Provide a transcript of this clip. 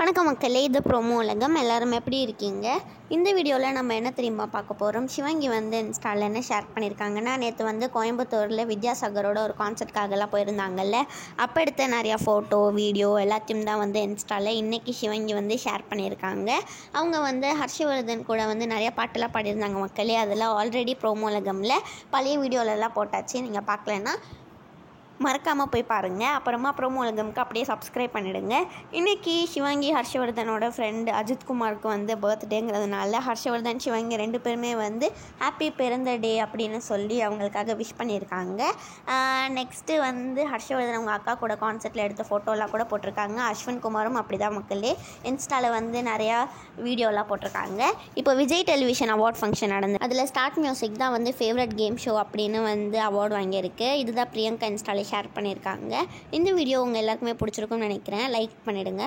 வணக்கம் மக்களே, இது ப்ரோமோ உலகம். எல்லோரும் எப்படி இருக்கீங்க? இந்த வீடியோவில் நம்ம என்ன தெரியுமா பார்க்க போகிறோம்? சிவங்கி இன்ஸ்டாவில் என்ன ஷேர் பண்ணியிருக்காங்கன்னா, நேற்று கோயம்புத்தூரில் வித்யாசாகரோட ஒரு கான்சர்ட்காகலாம் போயிருந்தாங்கல்ல. அப்போ எடுத்த நிறையா ஃபோட்டோ வீடியோ எல்லாத்தையும் தான் இன்ஸ்டாவில் இன்றைக்கி சிவங்கி ஷேர் பண்ணியிருக்காங்க. அவங்க ஹர்ஷவர்தன் கூட நிறையா பாட்டெல்லாம் பாடியிருந்தாங்க மக்களே. அதெல்லாம் ஆல்ரெடி ப்ரோமோ உலகமில் பழைய வீடியோலலாம் போட்டாச்சு. நீங்கள் பார்க்கலன்னா மறக்காமல் போய் பாருங்கள். அப்புறமா ப்ரோமோ உலகம்க்கு அப்படியே சப்ஸ்கிரைப் பண்ணிவிடுங்க. இன்றைக்கி சிவங்கி ஹர்ஷவர்தனோட ஃப்ரெண்டு அஜித்குமாருக்கு பர்த்டேங்கிறதுனால ஹர்ஷவர்தன் சிவங்கி ரெண்டு பேருமே ஹாப்பி பிறந்த டே அப்படின்னு சொல்லி அவங்களுக்காக விஷ் பண்ணியிருக்காங்க. நெக்ஸ்ட்டு ஹர்ஷவர்தன் அவங்க அக்கா கூட கான்சர்ட்டில் எடுத்த ஃபோட்டோலாம் கூட போட்டிருக்காங்க. அஸ்வின் குமாரும் அப்படி தான் மக்களே இன்ஸ்டாவில் நிறையா வீடியோலாம் போட்டிருக்காங்க. இப்போ விஜய் டெலிவிஷன் அவார்ட் ஃபங்க்ஷன் நடந்து அதில் ஸ்டார்ட் மியூசிக் தான் ஃபேவரட் கேம் ஷோ அப்படின்னு அவார்டு வாங்கியிருக்கு. இதுதான் பிரியங்கா இன்ஸ்டாவில் ஷேர் பண்ணியிருக்காங்க. இந்த வீடியோ உங்கள் எல்லாருக்குமே பிடிச்சிருக்கும்னு நினைக்கிறேன். லைக் பண்ணிவிடுங்க.